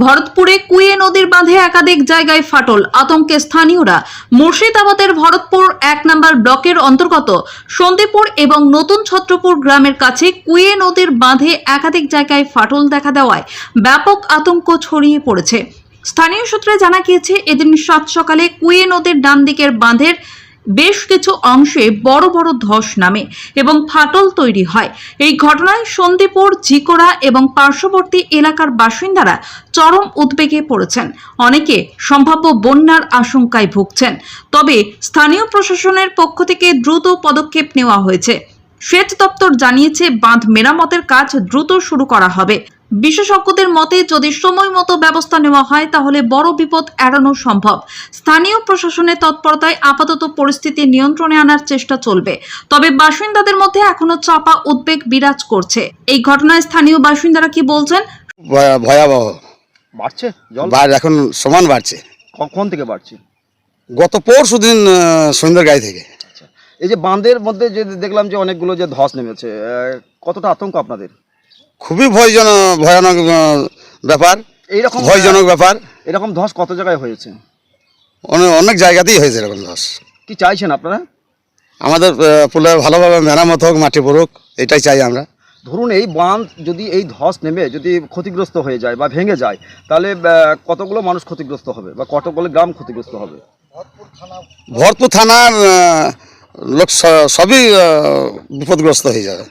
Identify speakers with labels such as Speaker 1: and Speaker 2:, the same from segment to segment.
Speaker 1: ভরতপুরে কুয়ে নদীর বাঁধে একাধিক জায়গায় ফাটল, আতঙ্কে স্থানীয়রা। মুর্শিদাবাদের ভরতপুর ১ নম্বর ব্লকের অন্তর্গত সন্দীপুর এবং নতুন ছত্রপুর গ্রামের কাছে কুয়ে নদীর বাঁধে একাধিক জায়গায় ফাটল দেখা দেওয়ায় ব্যাপক আতঙ্ক ছড়িয়ে পড়েছে। স্থানীয় সূত্রে জানা গিয়েছে, এদিন সাত সকালে কুয়ে নদীর ডান দিকের বাঁধের বেশ কিছু অংশে বড় বড় ধস নামে এবং ফাটল তৈরি হয়। এই ঘটনায় সন্দীপুর, ঝিকোড়া এবং পার্শ্ববর্তী এলাকার বাসিন্দারা চরম উদ্বেগে পড়েছেন। অনেকে সম্ভাব্য বন্যার আশঙ্কায় ভুগছেন। তবে স্থানীয় প্রশাসনের পক্ষ থেকে দ্রুত পদক্ষেপ নেওয়া হয়েছে। সেচ দপ্তর জানিয়েছে, বাঁধ মেরামতের কাজ দ্রুত শুরু করা হবে। বিশেষজ্ঞদের মতে, যদি সময় মতো ব্যবস্থা নেওয়া হয় তাহলে বড় বিপদ এড়ানো সম্ভব। স্থানীয় প্রশাসনের তৎপরতায় আপাতত পরিস্থিতি নিয়ন্ত্রণে আনার চেষ্টা চলবে। তবে বাসিন্দাদের মধ্যে এখনো চাপা উদ্বেগ বিরাজ করছে। এই ঘটনায় স্থানীয় বাসিন্দারা কি বলছেন?
Speaker 2: ভয়াবহ
Speaker 3: বাড়ছে জল,
Speaker 2: এখন সমান বাড়ছে।
Speaker 3: কখন থেকে বাড়ছে?
Speaker 2: গত পরশু দিন সন্ধ্যার গায়ে থেকে।
Speaker 3: এই যে বাঁধের মধ্যে যে দেখলাম যে অনেকগুলো যে ধস নেমেছে, কতটা আতঙ্ক আপনাদের?
Speaker 2: খুবই ভয়ানক ব্যাপার,
Speaker 3: এইরকম
Speaker 2: ভয়জনক ব্যাপার।
Speaker 3: এরকম ধস কত জায়গায় হয়েছে?
Speaker 2: অনেক জায়গাতেই হয়েছে এরকম ধস।
Speaker 3: কি চাইছেন আপনারা?
Speaker 2: আমাদের পুলে ভালোভাবে মেরামত হোক, মাটি পড়ুক, এটাই চাই আমরা।
Speaker 3: ধরুন এই বাঁধ যদি এই ধস নেমে যদি ক্ষতিগ্রস্ত হয়ে যায় বা ভেঙে যায়, তাহলে কতগুলো মানুষ ক্ষতিগ্রস্ত হবে বা কতগুলো গ্রাম ক্ষতিগ্রস্ত হবে?
Speaker 2: ভরতপুর থানার লোক সবই বিপদগ্রস্ত হয়ে যাবে।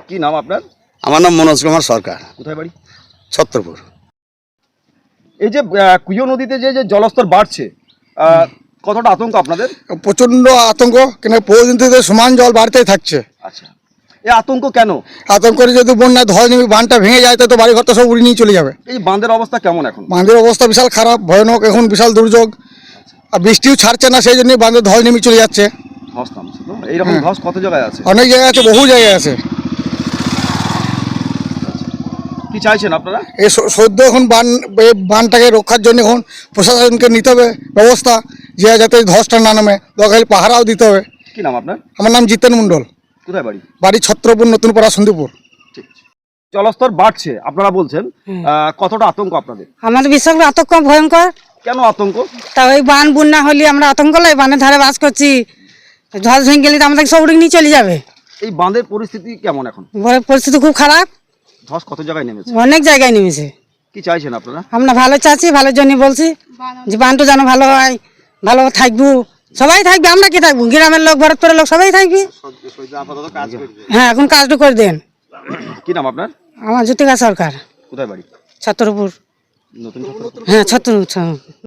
Speaker 3: কি নাম আপনার?
Speaker 2: আমার নাম মনোজ কুমার সরকার।
Speaker 3: কোথায় বাড়ি?
Speaker 2: ছত্রপুর।
Speaker 3: এই যে কুয়ো নদীতে যে যে জলস্তর বাড়ছে, কতটা আতঙ্ক আপনাদের?
Speaker 4: প্রচণ্ড আতঙ্ক, কেন প্রতিদিন সমান জল বাড়তেই থাকছে।
Speaker 3: আচ্ছা, এই আতঙ্ক কেন?
Speaker 4: আতঙ্ক করে যদি বন্যা ধয় নেমে বাঁধটা ভেঙে যায় তো বাড়ি ঘরটা সব উড়িয়ে নিয়ে চলে যাবে।
Speaker 3: এই বাঁধের অবস্থা কেমন এখন?
Speaker 4: বাঁধের অবস্থা বিশাল খারাপ, ভয়ানক, এখন বিশাল দুর্যোগ। আর বৃষ্টিও ছাড়ছে না, সেই জন্যই বাঁধের ধয় নেমে চলে যাচ্ছে।
Speaker 3: ধস নামছে তো? এইরকম ধস কত জায়গায় আছে?
Speaker 4: অনেক জায়গায় আছে, বহু জায়গায় আছে।
Speaker 3: কি চাইছেন আপনারা?
Speaker 4: এই সদ্য এখন বাঁধটাকে রক্ষার জন্য এখন প্রশাসনকে নিতে হবে ব্যবস্থা, যে যাতে ধসটা না নামে, দরকার পাহারাও দিতে হবে।
Speaker 3: কি নাম আপনার?
Speaker 4: আমার নাম জিতেন মণ্ডল।
Speaker 3: কোথায় বাড়ি?
Speaker 4: বাড়ি ছত্রপুর, নতুন পাড়া, সন্দীপুর।
Speaker 3: ঠিক আছে। জলস্তর বাড়ছে আপনারা বলছেন, কতটা আতঙ্ক আপনাদের?
Speaker 5: আমাদের বিশাল আতঙ্ক, ভয়ঙ্কর।
Speaker 3: কেন আতঙ্ক?
Speaker 5: তা ওই বান বন্যা হলে আমরা আতঙ্ক লাই, বানের ধারে বাস করছি, ধস ভেঙে গেলে তো আমাদের সব উড়ে নিয়ে চলে যাবে।
Speaker 3: এই বাঁধের পরিস্থিতি কেমন এখন?
Speaker 5: পরিস্থিতি খুব খারাপ,
Speaker 3: ধস কত জায়গায় নেমেছে?
Speaker 5: অনেক জায়গায় নেমেছে।
Speaker 3: কি চাইছেন আপনারা?
Speaker 5: আমরা ভালো চাচ্ছি, ভালোর জন্য বলছি যে বানটা যেন ভালো হয়, ভালো থাকবো, সবাই থাকবে। আমরা কি থাকবো? গ্রামের লোক, ভরতপুরের লোক সবাই থাকবে। হ্যাঁ, এখন কাজটা করে দেন।
Speaker 3: কি নাম আপনার?
Speaker 5: আমার জ্যোতিকা সরকার।
Speaker 3: কোথায় বাড়ি?
Speaker 5: ছত্রপুর।
Speaker 3: নতুন ছত্রপুর।
Speaker 5: হ্যাঁ, ছত্রপুর।